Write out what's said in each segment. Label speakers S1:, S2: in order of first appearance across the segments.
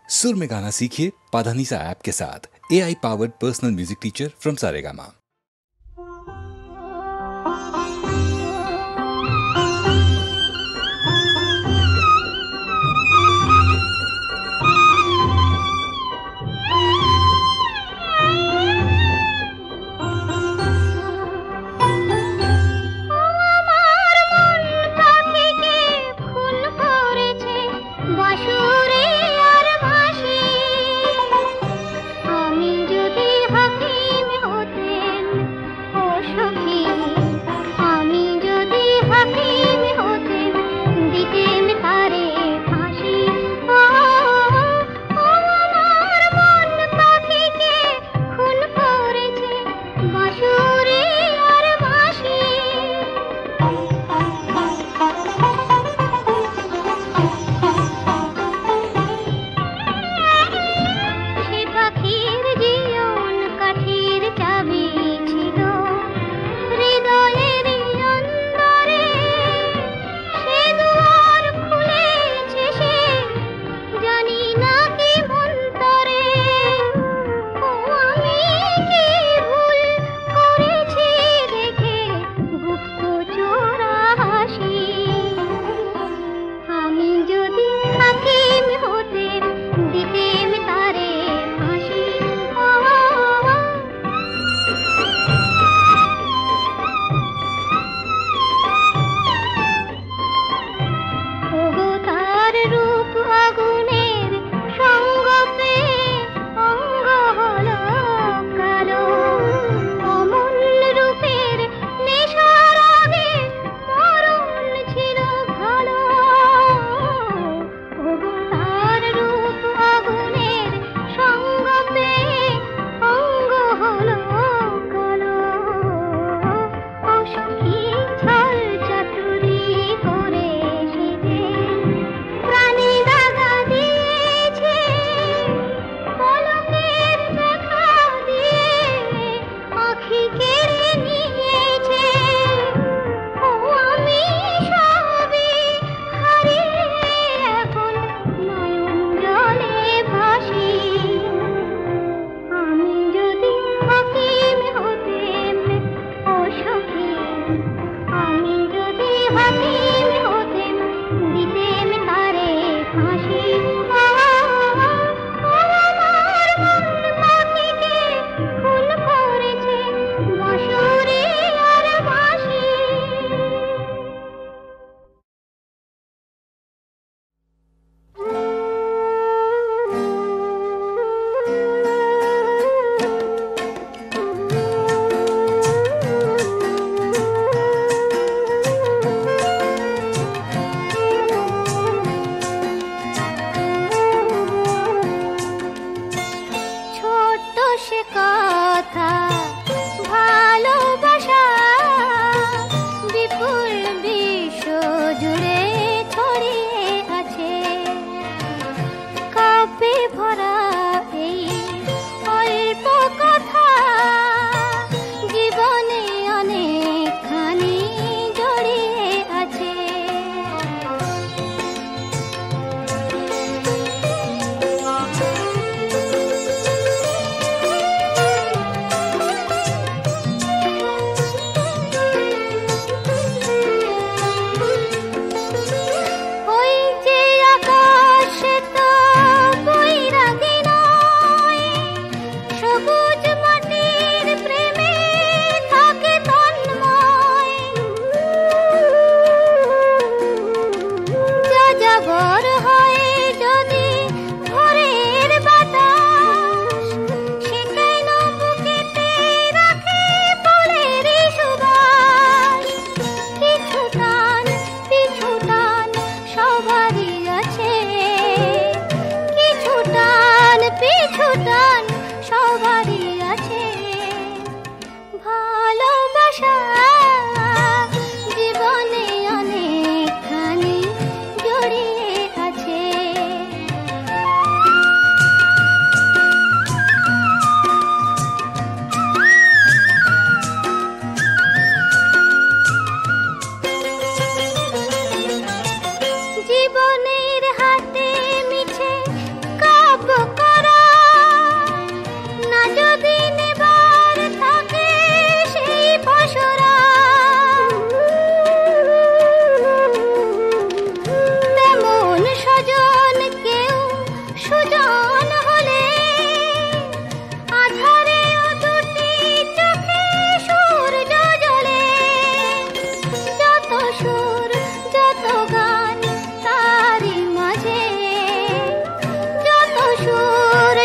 S1: सुर में गाना सीखिए पाधानीसा ऐप के साथ। AI powered personal music teacher from Saregama.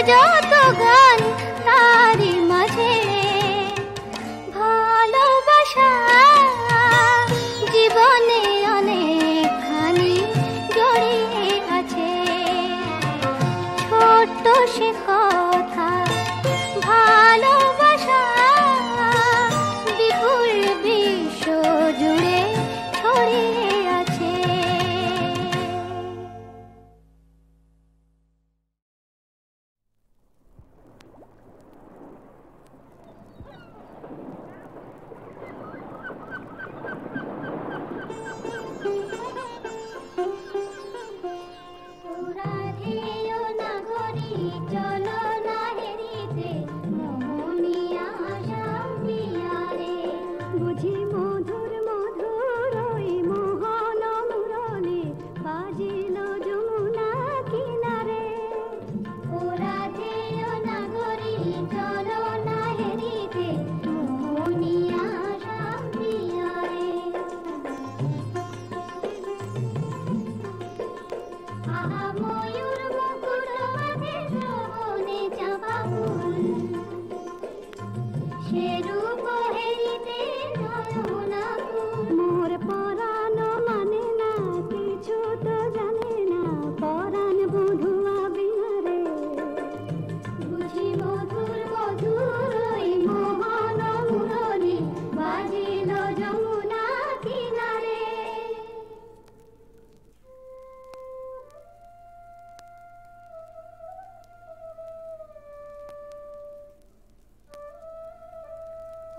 S2: যত গান তারি মাঝে ভালোবাসা জীবনে অনেকখানি জড়িয়ে আছে। ছোট্ট সে কথা ভালোবাসা বিপুল বিশ্ব জুড়ে ছড়িয়ে আছে।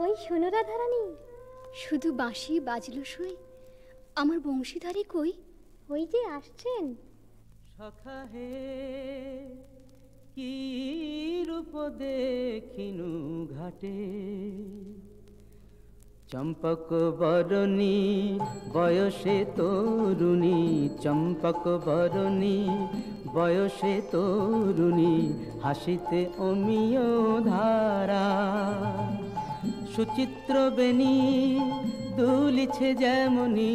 S2: ওই শোনো রাধারানী, শুধু বাঁশি বাজলো সই, আমার বংশীধারী কই? ওই যে আসছেন।
S3: সখা হে কি রূপ দেখিনু ঘাটে, চম্পক বরণী বয়সে তরুণী, চম্পক বরণী বয়সে তরুণী, হাসিতে অমিয় ধারা। সুচিত্র বেণী দুলিছে যেমনি,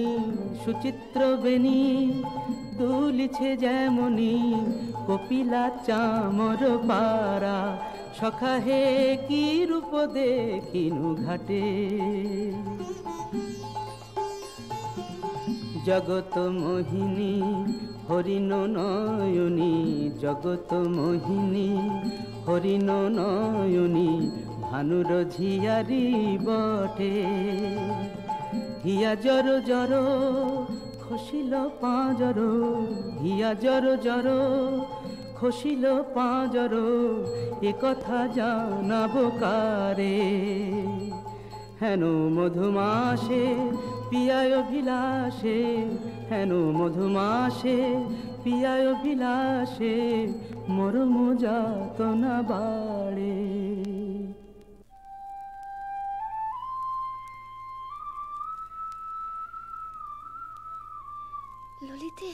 S3: সুচিত্র বেণী দুলিছে যেমনি, কপিলা চামর পারা। সখা হে কি রূপ দেখিনু ঘাটে, জগত মোহিনী হরিণ নয়নী, জগত মোহিনী হরিণ নয়নী, ভানুর ঝিয়ারি বটে। হিয়া জর জর খসিল পাঁজর, হিয়া জর জর খসিল পাঁজর, এ কথা জানাবো কারে। হেন মধুমাসে পিয়ায় বিলাসে, হেন মধুমাসে পিয়ায় বিলাসে, মরম যাতনা বাড়ে।
S2: ললিতে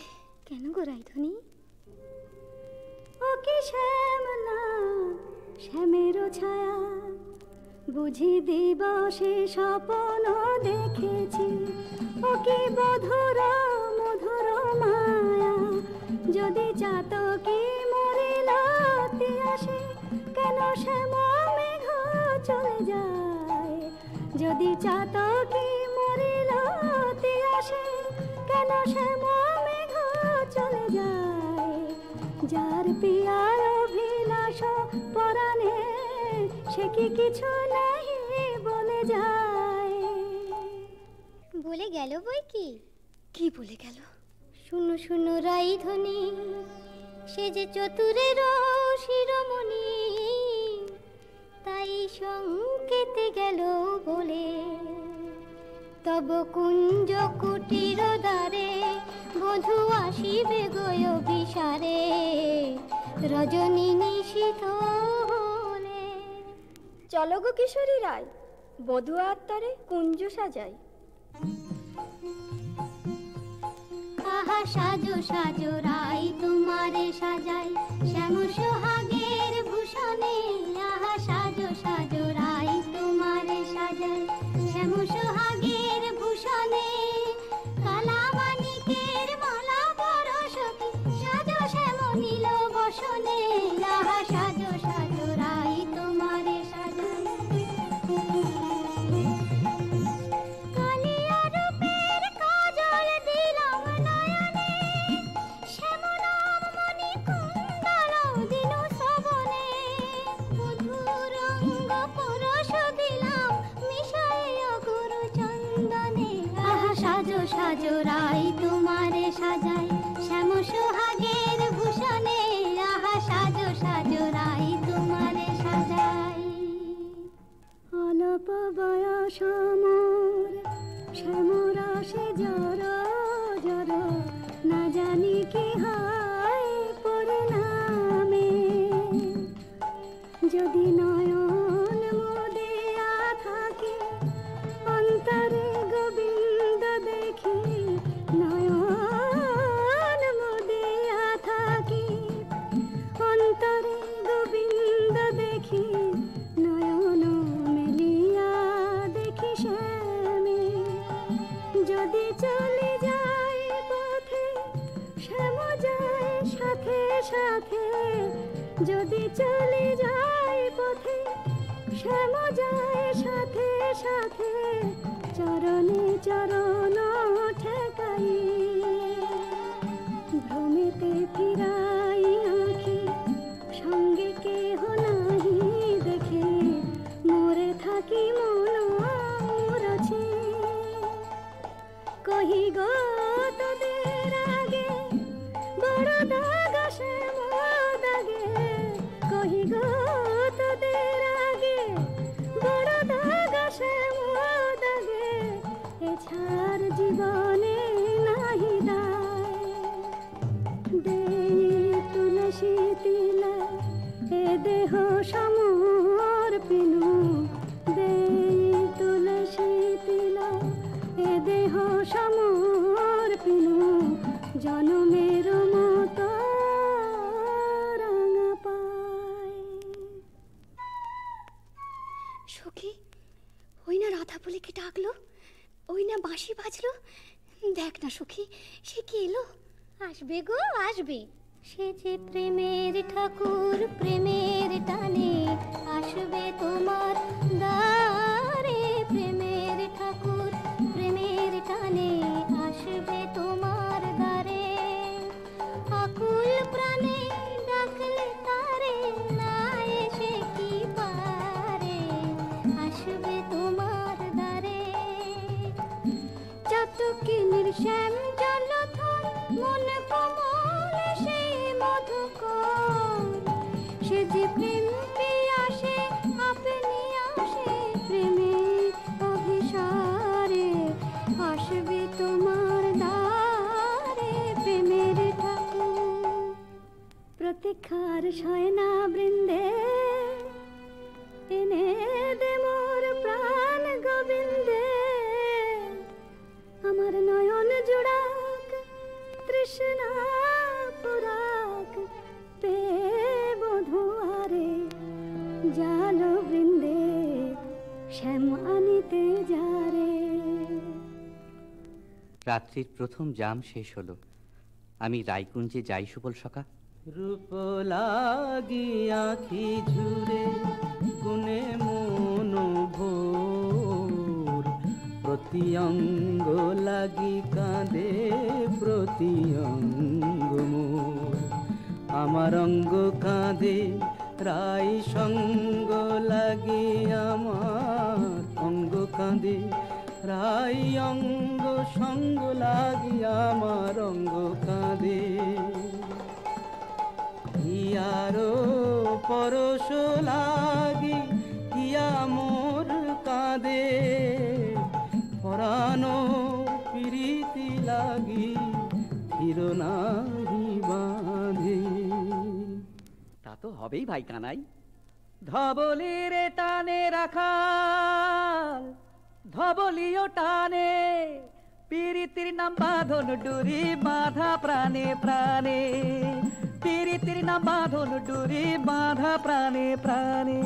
S2: কেন গো রাইধনী? ও কি শ্যামলা শ্যামের ছায়া, বুঝি দিবসে স্বপ্ন দেখেছি। ও কি মধুর মধুর মায়া, যদি চাতকি মরিলতি আসে, কেন শ্যামা মেঘ চলে যায়। যদি চাতকি মরিলতি আসে, কেন শ্যামা মেঘ চলে যায়। যার পিয়ার অভিলাষ পরাণে, সে কি কিছু নাহি বলে যায়। বলে গেল বই কি? কি বলে গেল? শুনো শুনো রাইধনী, সে যে চতুরের শিরোমণি, তাই সংকেতে গেল বলে। তব কুঞ্জ কুটির দ্বারে বধূ আসিবে গয় বিসারে, রজনী নিশীথ হলে। চলো গো কিশোরী রায়, বধূ আত্মারে কুঞ্জ সাজাই। আহা সাজো সাজো রাই তোমারে সাজাই, শ্যাম সোহাগের ভূষণে। আহা সাজো সাজো রাই তোমারে সাজাই, শ্যাম সোহাগের ভূষণে। কালা মানিকের মালা পরশতি, সাজো শ্যাম নীল বসনে। আহা সাজো সাজো রাই তোমারে সাজায় শ্যাম সোহাগের ভূষণে, আহা সাজো সাজো রাই তোমারে সাজাই। অল্প বয়স মোর শ্যামরসে জর জর, না জানি কি হয় পরিণামে। যদি নয়ন মোদিয়া থাকে অন্তরে গোবিন্দ দেখি, নয়ন মোদিয়া থাকি অন্তরে গোবিন্দ দেখি, নয়ন মেলিয়া দেখি শ্যামে। যদি চলে যায় পথে শ্যাম যায় সাথে সাথে, যদি চলে যায় পথে শ্যাম যায় সাথে সাথে, চরণে চরণ ঠেকাই ভ্রমেতে ফিরাই আঁখি, সঙ্গে কেহ নাহি দেখে মোরে থাকি মন মুরছে। কহি গো তোদের আগে বড় দাগ শ্যাম দাগে, কহি গো তোদের আগে বড় দাগ শ্যাম দাগে, এছাড় জীবনে নাহি দায়। দেই তুলসী তিলা এ দেহ সমর্পিনু, দেই তুলসী তিলা এ দেহ সমর্পিনু, জনমের মতো রাঙা পায়। সখী, ওই না রাধা বলে কে ডাকলো, ওই না বাঁশি বাজলো, দেখ না সখী সে কি এলো। আসবে গো আসবে, সে যে প্রেমের ঠাকুর প্রেমের টানে আসবে তোমার দ্বারে, প্রেমের ঠাকুর প্রেমের টানে আসবে তোমার দ্বারে। আকুল প্রাণে ডাকলে তারে না এসে কি পারে, আসবে তোমার দ্বারে। চাতকি নির্শ্যাম জলধর মন কমল সেই মধুকর, সে যে প্রেম পিয়াসে আপনি আসে প্রেমের অভিসারে, আসবে তোমার দ্বারে প্রেমের ঠাকুর। প্রতীক্ষার শয়না বৃন্দে এনে দে মোর প্রাণ গোবিন্দে, আমার নয়ন জোড়াক তৃষ্ণা পুরাক পে বধুয়ারে, জাল বৃন্দে শ্যাম আনিতে যারে।
S3: রাত্রির প্রথম জাম শেষ হলো, আমি রায়কুঞ্জে যাই সুবল সখা। রূপ লাগি আঁখি ঝুরে গুনে মন ভোর, প্রতি অঙ্গ লাগি কাঁদে প্রতি অঙ্গ মোর। আমার অঙ্গ কাঁদে রাই সঙ্গ লাগি, আমার অঙ্গ কাঁদে রাই অঙ্গ সঙ্গ লাগি, আমার অঙ্গ কাঁদে। হিয়ারো পরশ লাগি হিয়া মোর কাঁদে, পরানো প্রীতি লাগি ফির নাহি বাঁধে। তা তো হবেই ভাই কানাই। ধবলির টানে রাখাল ধবলিও টানে, পীড়িতির নাম বাঁধন ডুরি বাঁধা প্রাণে প্রাণে, পীড়িতির নাম বাঁধন ডুরি বাঁধা প্রাণে প্রাণে।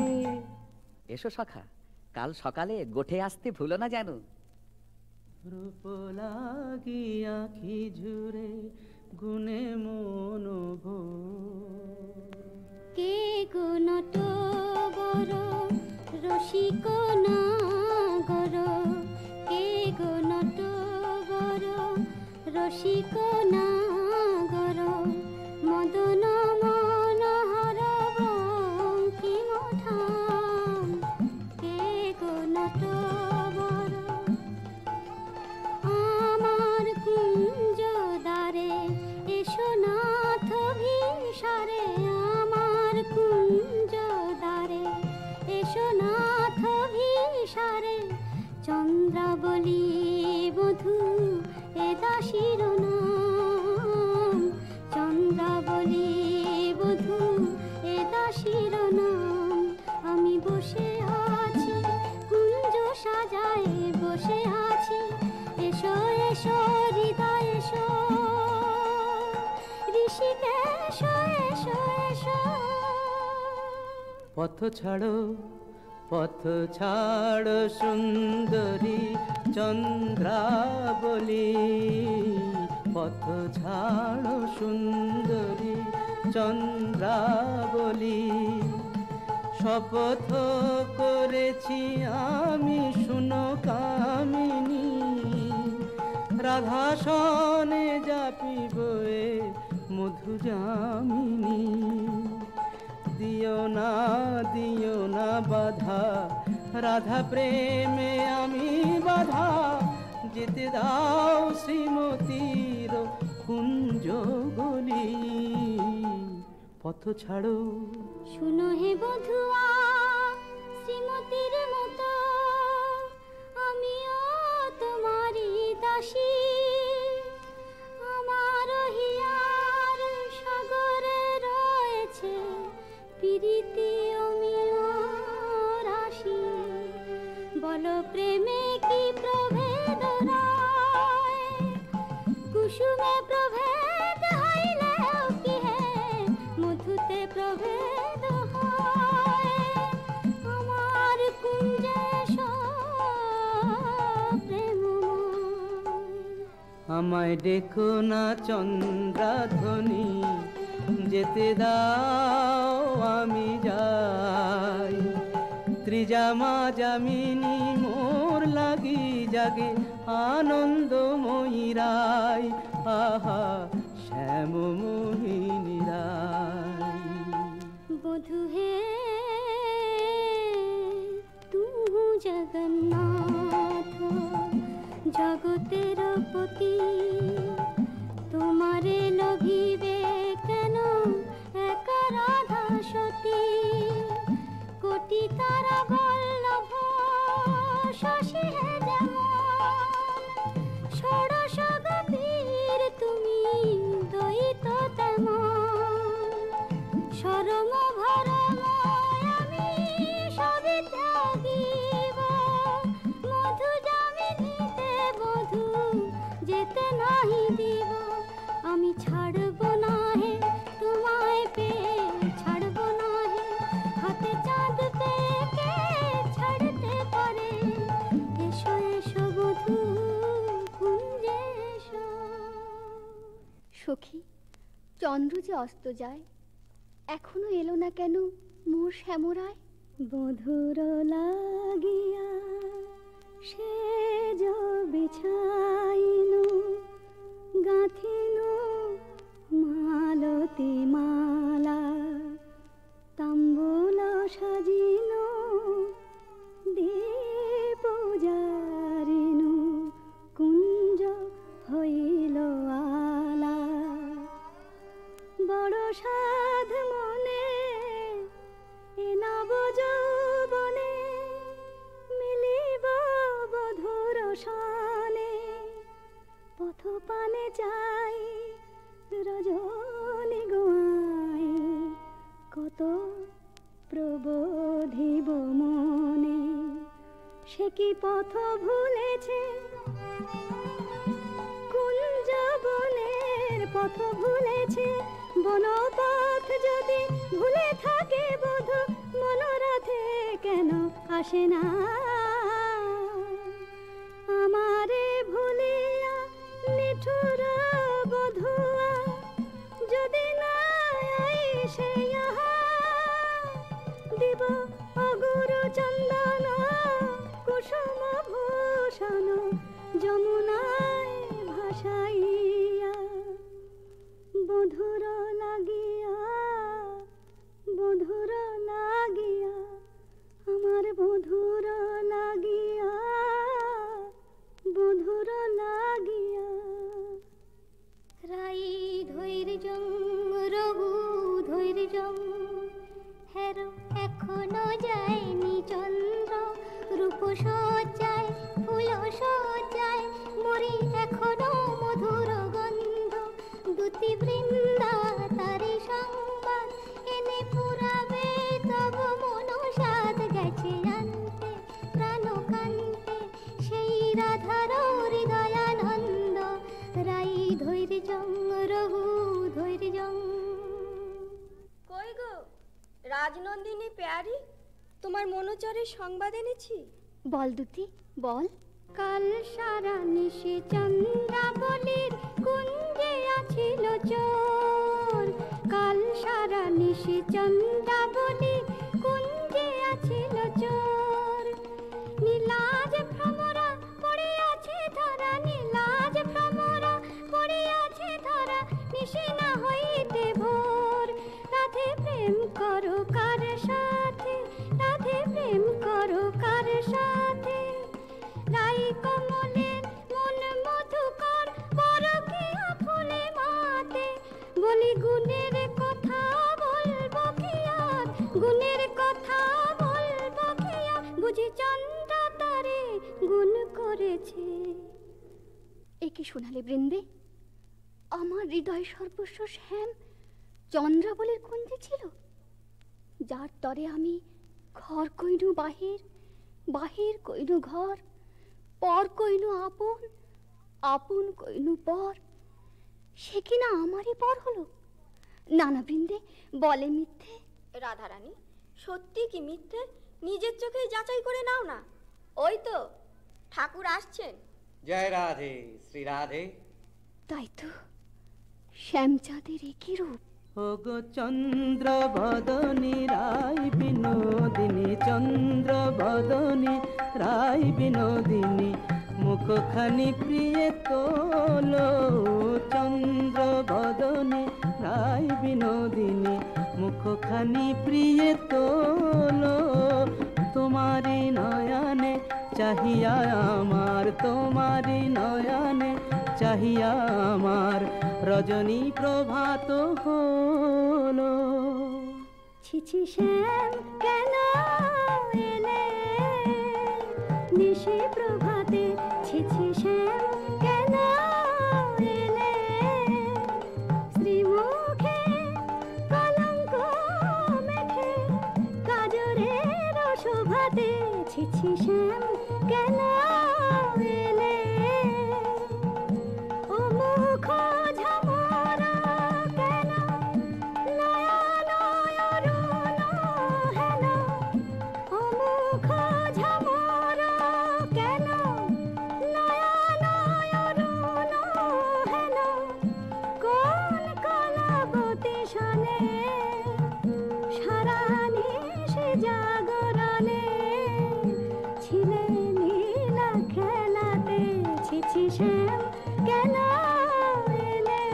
S3: এসো সখা, কাল সকালে গোঠে আসতে ভুলো না যেন। রূপ লাগি আঁখি ঝুরে গুনে মন ভোর,
S2: কে গো নট বড় রসিক নাগর, কে গো নট বড় রসিক নাগর, মদন মনোহর বঙ্কিম ঠাম, কে গো নট বড়। আমার
S3: পথ ছাড়ো পথ ছাড়ো সুন্দরী চন্দ্রাবলী, পথ ছাড়ো সুন্দরী চন্দ্রাবলী। শপথ করেছি আমি শুনো কামিনী, রাধা সনে যাপিব এ মধু যামিনী। দিও না বাধা রাধা প্রেমে আমি বাধা, যেতে দাও শ্রীমতীর কুঞ্জ গলি। পথ ছাড়ো
S2: শুনো হে বধুয়া শ্রীমতীর মতো আমিও তোমারই দাসী। আমার হিয়ার সাগরে রয়েছে প্রীতি অমিয় রাশি। বলো প্রেমে কি প্রভেদ রয়, কুসুমে প্রভেদ হইলেও কি হে মধুতে প্রভেদ হয়। আমার কুঞ্জে প্রেমময়।
S3: আমায় ডেকো না চন্দ্রাধ্বনি, যেতে দাও আমি যাই। ত্রিজামা যামিনী মোর লাগি জাগে আনন্দময়ী রায়, আহা শ্যাম মোহিনী রায়।
S2: বধু হে তু জগন্নাথ জগতের পতি, তোমারে লভিবে কেন একা রাধা সতী। কোটি তারা বল্লভ শশী হে যেমন, ষোড়শ গভীর তুমি দ্বৈত তেমন। শরম ভরম আমি সবে ত্যাগিব, মধু যামিনীতে বধূ যেতে নাহি দিব। আমি ছাড়ব না হে তোমায় পেয়ে, ছাড়ব না হে হাতে চাঁদ পেয়ে কে ছাড়তে পারে। এসো এসো বধূ কুঞ্জে এসো। সখী, চন্দ্র যে অস্ত যায়, এখনো এলো না কেন মোর শ্যামরায়। বধুর লাগিয়া সে বিছাইনু, গাঁথিনু মালতী মালা। তাম্বুল সাজিনু দীপ জারিনু, কুঞ্জ হইল আলা। বড় সাধ মনে এ নব যৌবনে, মিলিব বধুর শানে। পথ পানে চাই রজনী গোয়াই, কত প্রবোধিব মনে। সে কি পথ ভুলেছে কুঞ্জ বনের পথ ভুলেছে। বনপথ যদি ভুলে থাকে বধূ, মনোরথে কেন আসে না। আমারে ভুলিয়া নিঠুর বধুয়া, যদি না আইসে ইহা দিব অগুরু চন্দন কুসুম ভূষণ যমুনায় ভাসাইয়া। বধুর লাগিয়া বধুর লাগিয়া, আমার বধুর লাগিয়া বধুর লাগিয়া। রাই ধৈর্যং রঘু ধৈর্যং, হের এখনো যায়নি চন্দ্র। রূপ সজ্জায় ফুল সজ্জায় মরি এখনো মধুর গন্ধ। দুতি বৃন্দা তারি সংবাদ এনে পুরাবে তব মনসাদ। গেছে আনতে প্রাণ কান্তে সেই রাধার হৃদয়ানন্দ। রাই ধৈর্যং রঘু ধৈর্যং।
S4: কই গো রাজনন্দিনী পেয়ারি, তোমার মনোচরের সংবাদ এনেছি।
S2: বল দুতি বল। কাল সারা নিশি চন্দ্রাবলীর কুঞ্জে আছিল চোর, কাল সারা নিশি চন্দ্রাবলীর কুঞ্জে আছিল চোর। নীলাজ ভ্রমরা পড়িয়াছে ধরা, নীলাজ ভ্রমরা পড়িয়াছে ধরা, নিশি না হইতে ভোর। রাধে প্রেম করো কার সাথে, রাধে প্রেম করো কার সাথে। রাই কমলের মন মধুকর, পরকীয়া ফুলে মাতে। বলি গুণের কথা বলবো কি আর, গুণের কথা বলবো কি আর। বুঝি চন্দ্রা তারে গুণ করেছে। এ কি শোনালে বৃন্দে? আমার হৃদয় সর্বস্ব শ্যাম চন্দ্রাবলীর কুঞ্জে ছিল, যার তরে আমি ঘর কইনু বাহির, বাহির কইনু ঘর, পর কইনু আপন, আপন কইনু পর। সে কিনা আমারই পর হলো। নানা বৃন্দে বলে মিথ্যে।
S4: রাধারানী, সত্যি কি মিথ্যে নিজের চোখে যাচাই করে নাও না। ওই তো ঠাকুর আসছেন।
S3: জয় রাধে শ্রী রাধে।
S2: তাই তো, শ্যামচাঁদের একই রূপ।
S3: ওগো চন্দ্র বদনী রায় বিনোদিনী, চন্দ্র বদনী রায় বিনোদিনী, মুখখানি প্রিয় তোলো। চন্দ্র বদনী রায় বিনোদিনী, মুখখানি প্রিয় তোলো। তোমারি নয়নে চাহিয়া আমার, তোমারি নয়নে চাহিয়া আমার, রজনী প্রভাত হলো।
S2: ছিছি শ্যাম কেন এলে নিশি প্রভাতে, ছিছি শ্যাম কেন এলে। শ্রীমুখে কলঙ্ক মেখে কাজরের শোভাতে, ছিছি শ্যাম কেন এলে। ও মুখ ঝামরা কেন, নয়ন অরুণ হেন। ও মুখ ঝামরা কেন, নয়ন অরুণ হেন। কোন কলাবতী শনে সারা নিশি জাগরণে, ছিলে নীলা খেলাতে। ছিছি শ্যাম কেন এলে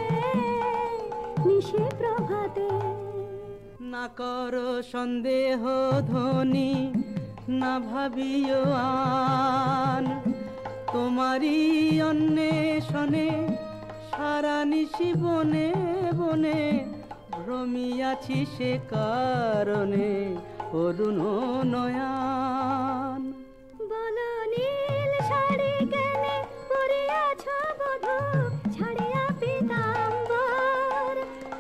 S2: নিশি প্রভাতে।
S3: না করো সন্দেহ ধ্বনি, না ভাবিও আন, তোমারই অন্বেষণে সারা নিশি বনে বনে ভ্রমিয়াছি, সে কারণে অরুণ নয়ন।
S2: বলো নীল শাড়ি কেনে পরিয়াছ বধূ, ছাড়িয়া পীতাম্বর।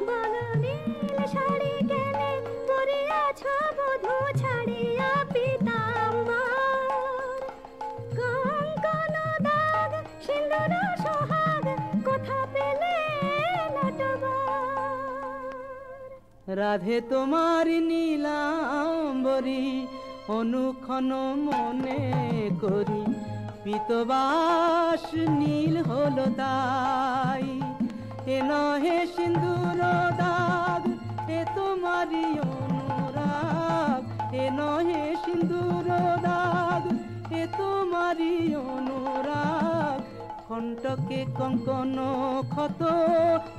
S2: বলো নীল শাড়ি কেনে পরিয়াছ বধূ, ছাড়িয়া পীতাম্বর। কঙ্কন দাগ সিন্দুর সোহাগ, কোথা পেলে নটবর।
S3: রাধে তোমার নীলাম্বরী অনুক্ষণ মনে করি, পীতবাস নীল হলো তাই। এ নহে সিন্দুর দাগ, এ তোমারই অনুরাগ। এ নহে সিন্দুর দাগ, এ তোমারই অনুরাগ। কণ্টকে কঙ্কন ক্ষত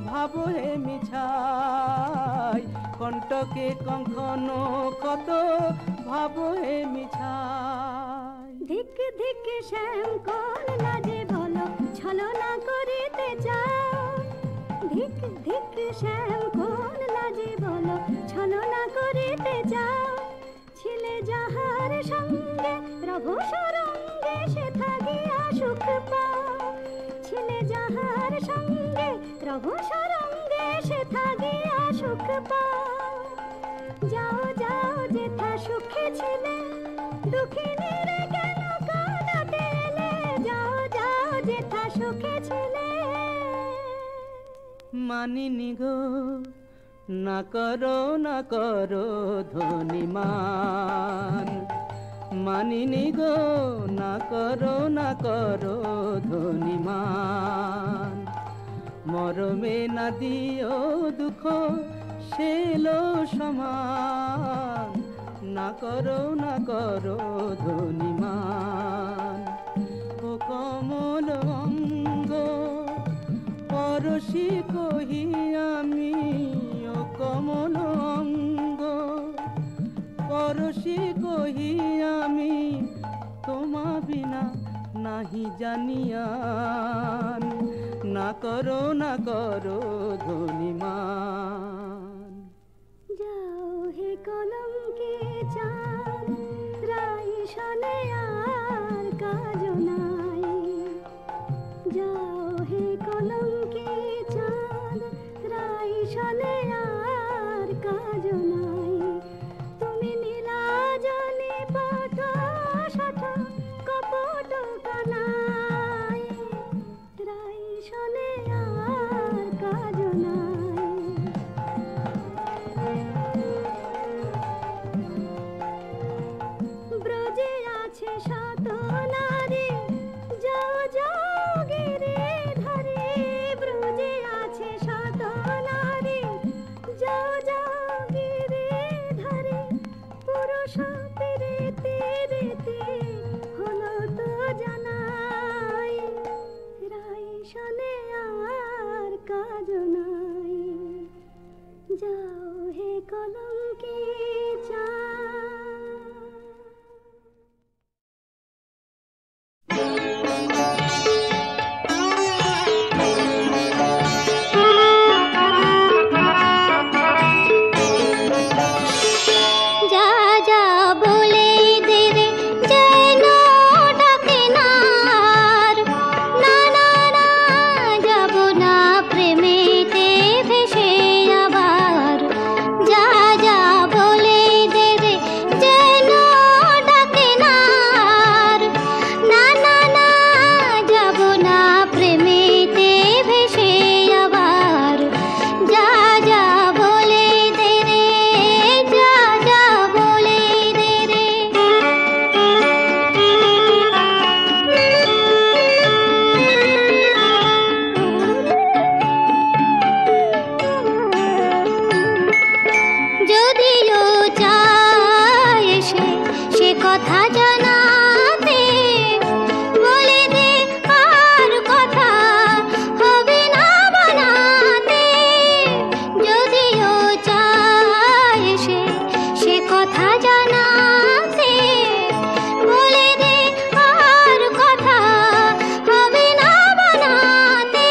S3: ভাব হে মিছাই, কণ্টকে কঙ্কন ক্ষত ভাব হে মিছাই।
S2: ধিক ধিক শ্যাম কোন লাজে বলো, ছলনা করিতে চাও। ধিক ধিক শ্যাম কোন লাজে বলো, ছলনা করিতে চাও। ছিলে যাহার সঙ্গে রঘু সরঙ্গে, সে থাকিয়া সুখ পাও। ছিলে যাহার সঙ্গে রঘু সরঙ্গে, সে থাকিয়া সুখ পাও। যাও যাও যেথা সুখে ছিলে, দুঃখিনীর কেন কাঁদাতে এলে। যাও যাও যেথা সুখে ছিলে।
S3: মানিনি গো না করো না করো ধনিমান, মানিনি গো না করো না করো ধনিমান। মরমে না দিও দুঃখ সেলো সমান, না করো না করো ধনিমান। ও কমল অঙ্গ পরশি কহি আমি, ও কমল অঙ্গ পরশি কহি আমি, তোমা বিনা নাহি জানিয়ান, না করো না করো ধনিমান।
S2: যাও হে কলঙ্কে চাঁদ, রাই শনে আর কাজ নাই। যাও হে কলঙ্কে চাঁদ, রাই শনে আর কাজ নাই। তুমি নীলাজলে পাঠ ষঠ কপট কানাই, রাই শনে আর কাজ নাই। ব্রজে আছে শত নারী, যাও যাও গিরে ধরে। ব্রজে আছে শত নারী, যাও যাও গিরে ধরে। পুরুষ পেরেতে রেতে হলো তো জানাই, রাই শনে আর কাজ নাই। যাও হে কলঙ্কে চাঁদ। যা যা বলে দে রে যেন ডাকে না আর, না না না যাব না প্রেমেতে ভেসে আবার। যা যা বলে দে রে যেন ডাকে না আর, না না না যাব না প্রেমেতে ভেসে আবার। যা যা বলে দে রে, যা যা বলে দে রে। যদিও চায় সে কথা জানাতে, বলে দে আর কথা হবে না বানাতে। যদিও চায় সে কথা জানাতে, বলে দে আর কথা হবে না বানাতে।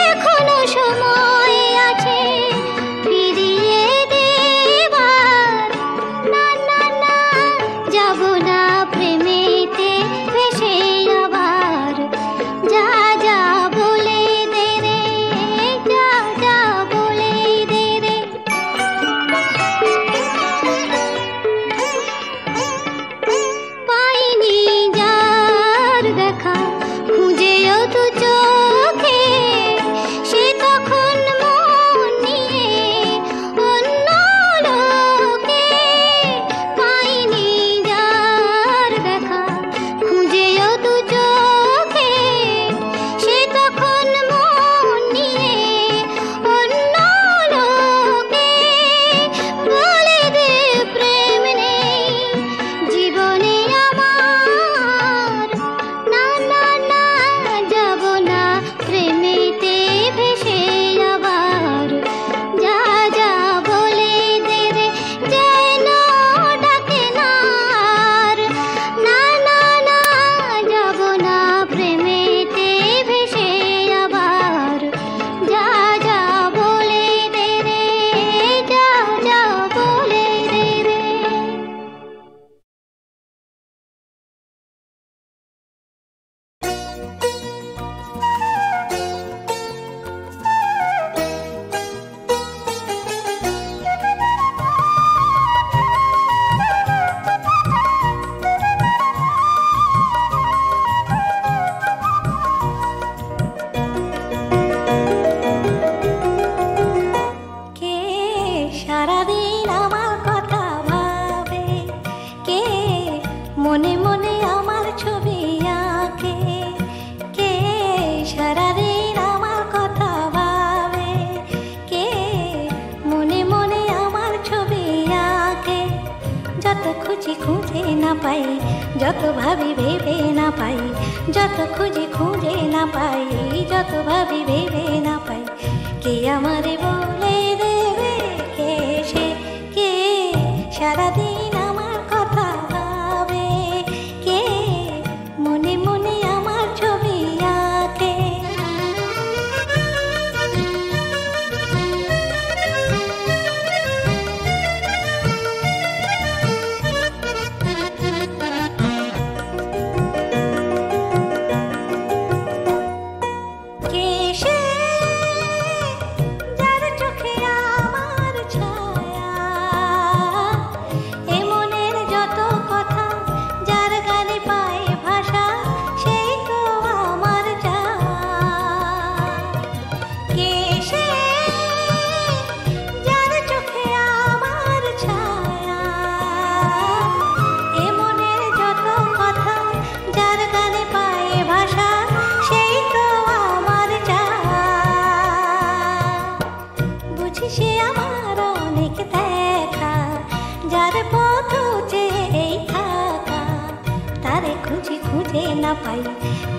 S2: এখনো সময় আছে ফিরিয়ে দেবার, না না না যাব না প্রেমেতে ভেসে আবার। যা যা বলে দে রে, যা যা বলে দে রে।
S5: যত খুঁজি খুঁজে না পাই, যত ভাবি ভেবে না পাই, যত খুঁজি খুঁজে না পাই, যত ভাবি ভেবে না পাই, কে আমারে বলে দেবে, কে সে, কে সারাদিন আমার কথা ভাবে, কে মনে মনে আমার ছবি আঁকে।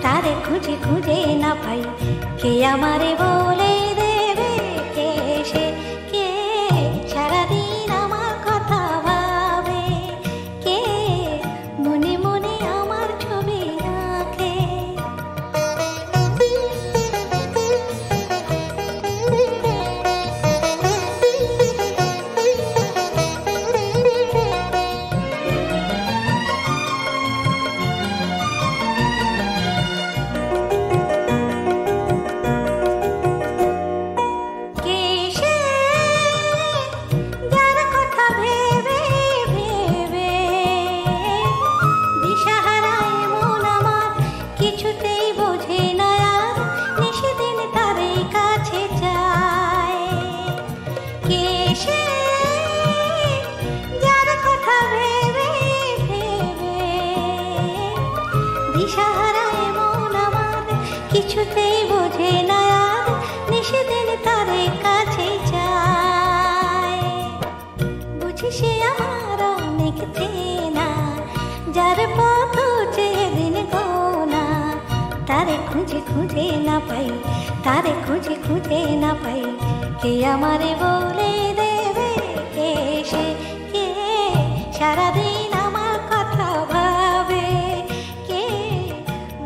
S5: তারে খুঁজে খুঁজে না পাই, কে আমারে বলে দেবে, কে সে, কে সারাদিন আমার কথা ভাবে, কে মনে মনে আমার ছবি আঁকে। কিছুতেই বোঝে না আর, নিষেদিন তারে কাছে যায়, বুঝি সে আমার অনেক চেনা, যার পথ চেদিন গোনা, তারে খুঁজে খুঁজে না পাই, তারে খুঁজে খুঁজে না পাই, কে আমারে বলে দেবে, কে সে, কে সারাদিন আমার কথা ভাবে, কে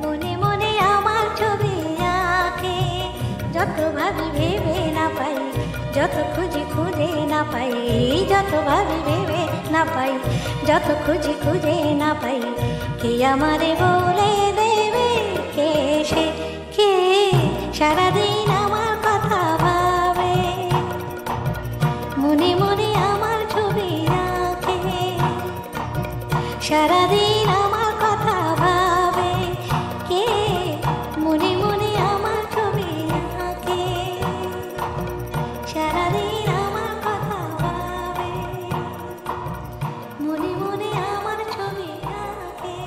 S5: মনে মনে আমার ছবি আঁকে। যত ভাবি ভেবে না পাই, যত খুঁজি খুঁজে না পাই, যত ভাবি ভেবে না পাই, যত খুঁজি খুঁজে না পাই, কে আমারে বলে দেবে, কে সে, কে সারাদিন আমার কথা ভাবে, মনে মনে আমার ছবি আঁকে, সারাদিন আমার কথা ভাবে, কে মনে মনে আমার ছবি আঁকে, সারাদিন আমার কথা ভাবে, মনে মনে আমার ছবি আঁকে।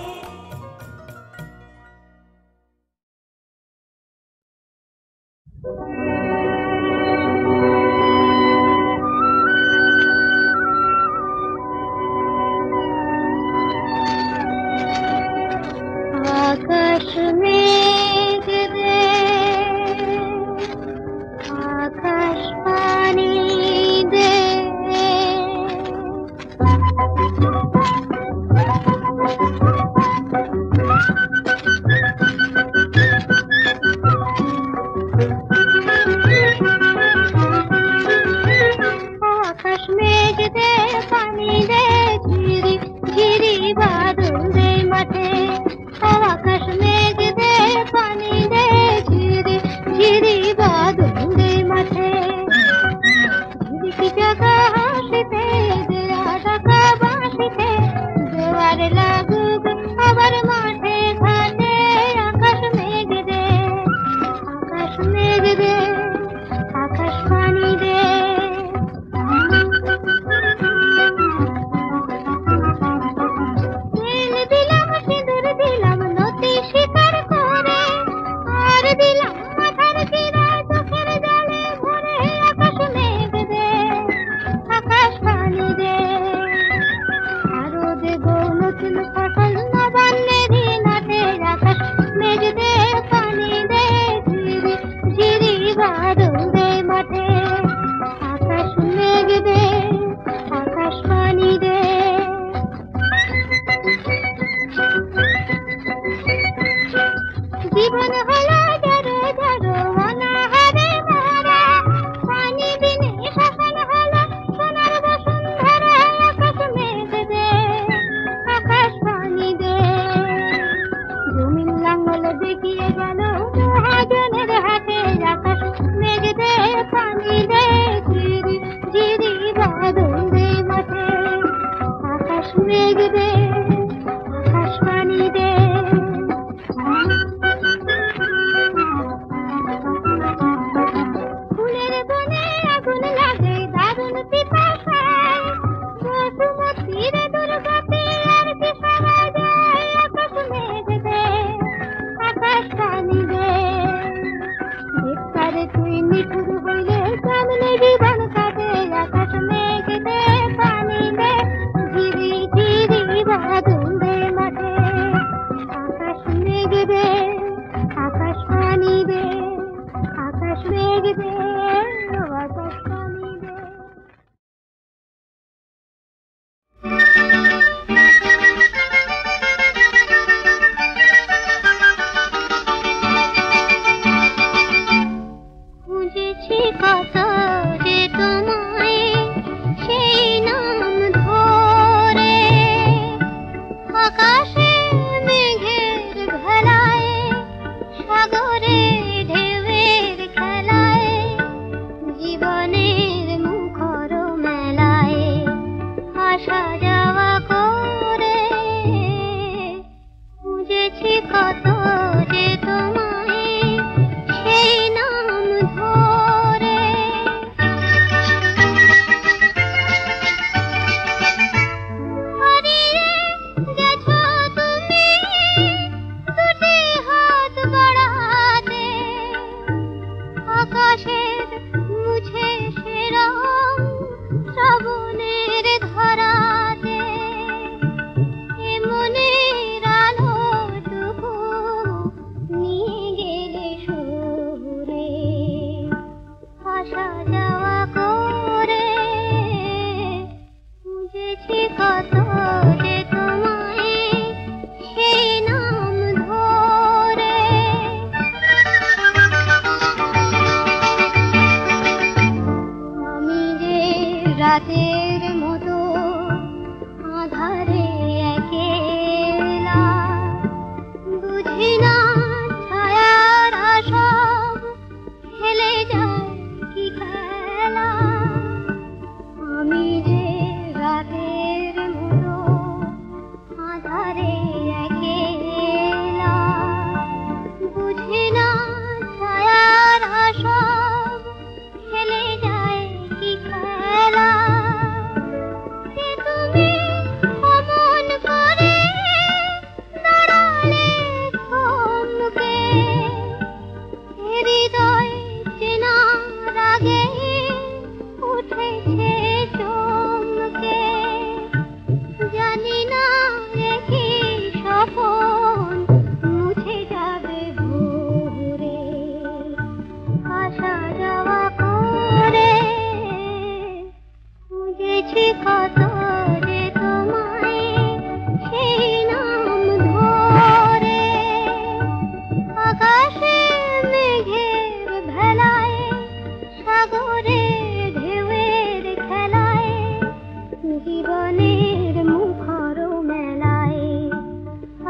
S5: ফুলের মুখর মেলায়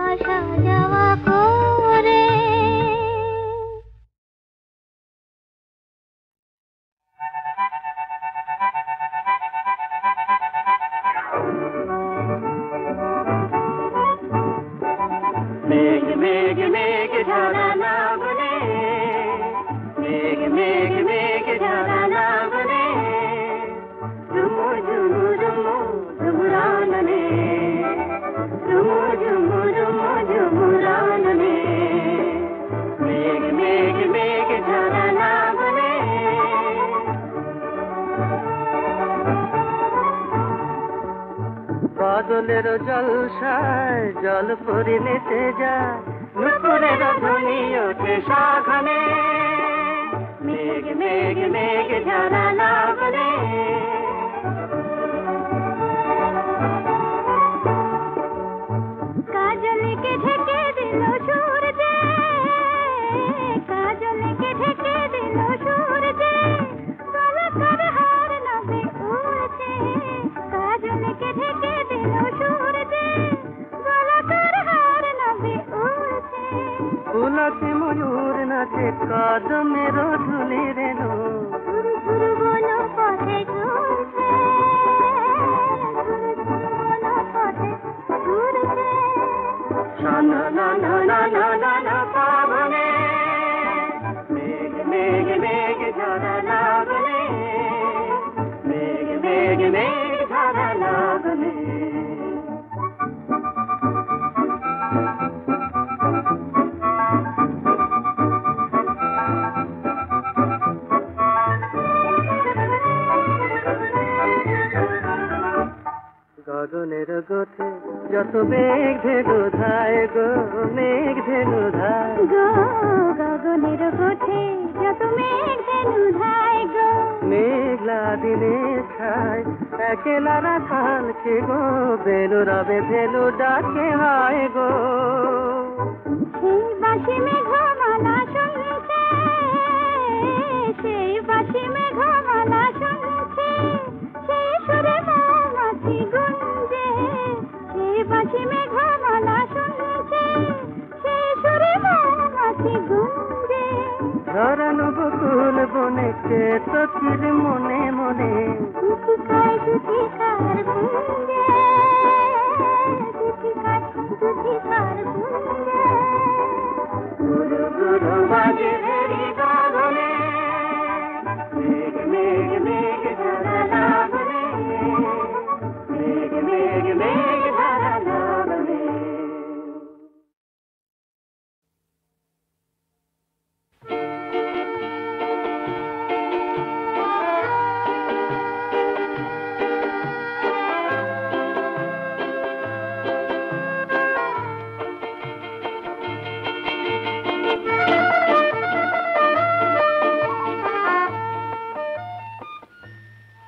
S5: আসা যাওয়া করে।
S3: মেঘ মেঘ মেঘ ঝরা লাগলে, মেঘ মেঘ মেঘ ঝরা লাগলে, ঝুমু ঝুমু ঝুমু ঝুমুরাননে, ঝুমু ঝুমু ঝুমু ঝুমুরাননে, মেঘ মেঘ মেঘ ঝরা লাগলে। বাদলের জলসায় জল পরি নেচে যায়, নুপুরের ধ্বনি ওঠে শাখানে, মেঘ মেঘ মেঘ ঝরা লাগলে।
S5: কাজলকে ঢেকে দিল সূর্যে, কাজলকে ঢেকে দিল সূর্যে, গলাকার হার নভে উড়ছে, কাজলকে ঢেকে দিল সূর্যে, গলাকার হার নভে উড়ছে।
S3: পুলকে ময়ূর নাচে কদমের ধুলি রে নো,
S5: ঝুরু ঝুরু বনো পথে ঘুরছে, ঝুরু ঝুরু বনো পথে ঘুরছে।
S3: না না না না না না না পাবনে, মেঘ মেঘ মেঘ ঝরা লাগলে, মেঘ মেঘ মেঘ ঝরা লাগলে। গগনের গোথে যত মেঘ ধেনু ধায় গো, মেঘ ধেনু ধায়
S5: গো, গগনের গোঠে যত মেঘ ধেনু ধায় গো,
S3: মেঘলা দিনে ছায় একেলা রাখালকে গো, বেনু রবে ধেনু ডাকে হয় গো।
S5: সেই বাসি মেঘমালা শুনছে, সেই বাসি মেঘমালা শুনছে, সেই সুরে মৌমাছি গুঞ্জে, সেই বাসি মেঘমালা শুনছে, সেই সুরে মৌমাছি গুঞ্জে।
S3: ধরানো বকুল বনে কে তোর মনে মনে,
S5: দুধিকার দুধিকার গুঞ্জে, দুধিকার দুধিকার গুঞ্জে।
S3: গুরু গুরু বাজে ভেরি গগনে, মেঘ মেঘ মেঘ ঝরা লাগলে, মেঘ মেঘ মেঘ ঝরা লাগলে।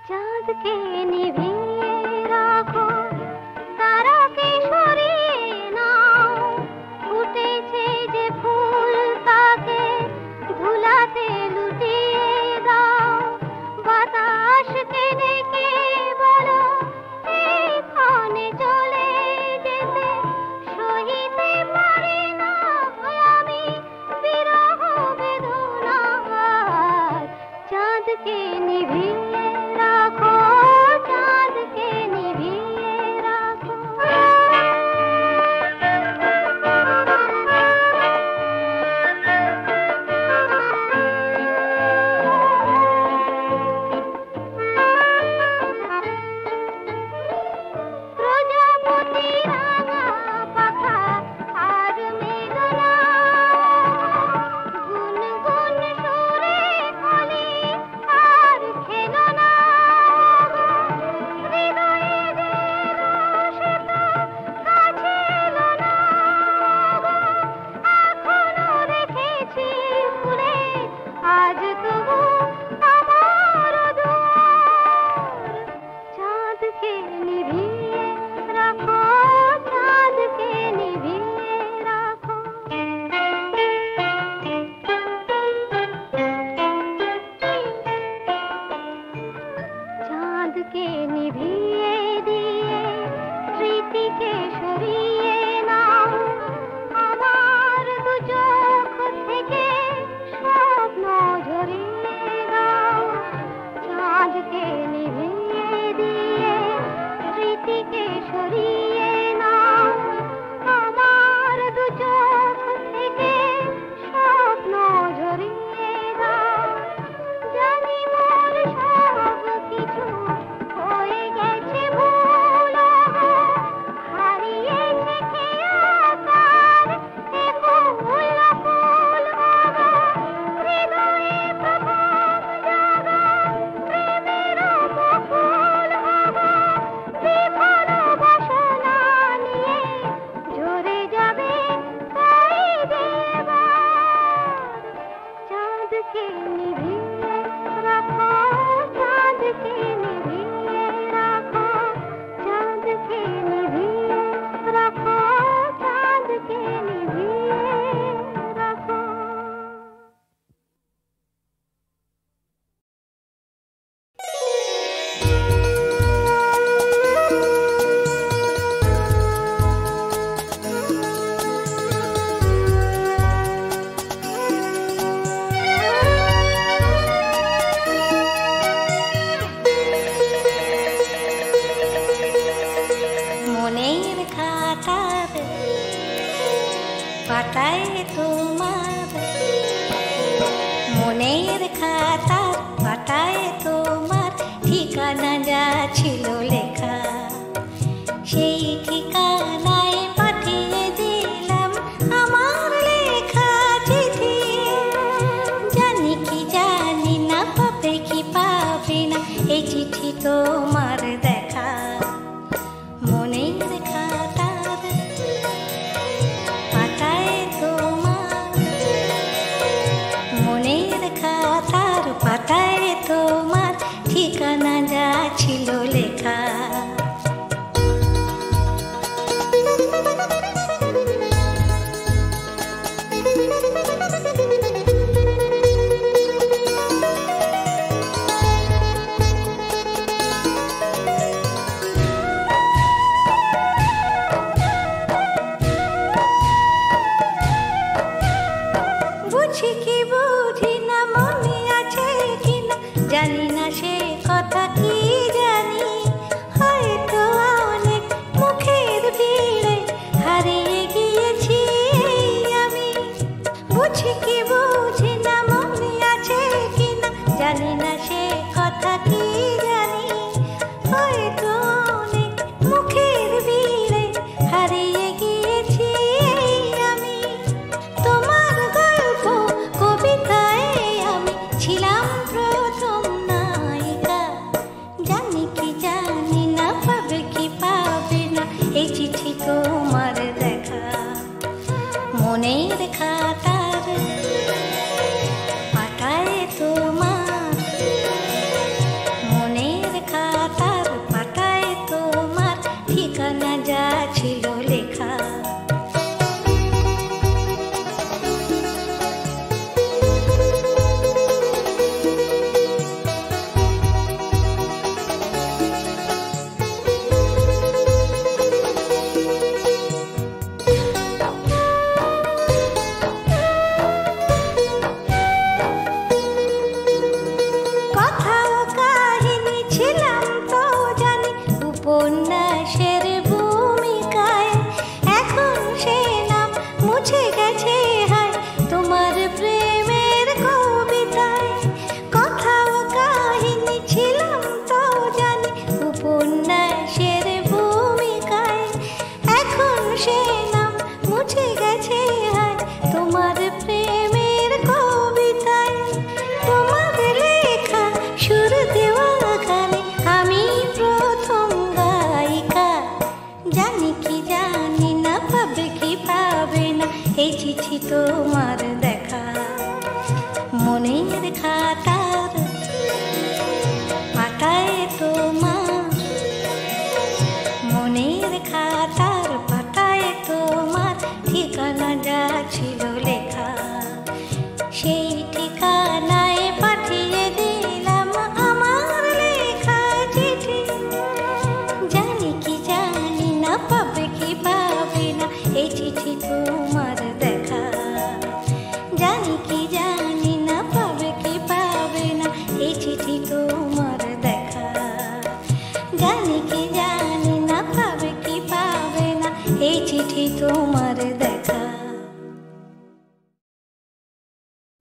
S5: চাঁদকে নিভিয়ে রাখো, তারাকে সরিয়ে নাও, ফুটেছে যে ফুল তাকে ধুলাতে লুটিয়ে দাও। বাতাসকে ডেকে বলো এখানে চলে যেতে, সহিতে পারি না আমি বিরহ বেদনার। চাঁদকে নিভিয়ে রাখো, চাঁদকে নিভিয়ে রাখো। প্রজাপতি রাঙা পাখা আর মেঘনা, গুনগুন সুরে কলি আর খেলো না। হৃদয়ে যে রসিত কাছে এলো না, এখনো রেখেছি ফুলে আজ তবু আমার দুয়ার। চাঁদকে নিভিয়ে রাখো, পাতায় তোমার, মনের খাতার পাতায় তোমার ঠিকানা যা ছিল লেখা, সেই ঠিকানায় পাঠিয়ে দিলাম আমার লেখা চিঠি। জানি কি জানি না, পাবে কি পাবে না এই চিঠি তোমার দেখা। মনের খাতার পাতায় তোমার, মনের খাতার পাতায় তোমার ঠিকানা যা ছিল লেখা। বুঝি কি বুঝি না, মনে আছে কিনা জানি না, সে কথা কি জানি। হয়তো অনেক মুখের ভিড়ে হারিয়ে গিয়েছি আমি। বুঝি কি বুঝি না, মনে আছে কিনা জানি না, সে কথা কি জানি। হয়তো অনেক মুখের ভিড়ে হারিয়ে গিয়েছি আমি। তোমার গল্প কবিতায় আমি ছিলাম প্রথম নায়িকা। জানি কি জানি না, পাবে কি পাবে না এই চিঠি তোমার দেখা। মনের খাতার পাতায় তোমার, মনের খাতার পাতায় তোমার ঠিকানা যা ছিল লেখা। কথা ও কাহিনী ছিলাম তো জানি উপন্যাসের ভূমিকায়। এখন সে নাম মুছে গেছে হায় তোমার প্রেমের কবিতায়। কথা ও কাহিনী ছিলাম তো জানি উপন্যাসের ভূমিকায়। এখন সে নাম মুছে গেছে হায় তোমার প্রেমের কবিতায়। তোমার লেখা সুর দেওয়া গানে আমি প্রথম গায়িকা। জানি কি জানি না, পাবে কি পাবে না এই চিঠি তোমার দেখা। মনের খাতার পাতায় তোমার, মনের খাতার পাতায় তোমার ঠিকানা যা ছিল লেখা। সেই ঠিকানায় পাঠিয়ে দিলাম আমার লেখা চিঠি। জানি কি জানি না, পাবে কি পাবে না এই চিঠি তোমার দেখা। জানি কি জানি না, পাবে কি পাবে না এই চিঠি তোমার দেখা। জানি কি জানি না, পাবে কি পাবে না এই চিঠি তোমার দেখা।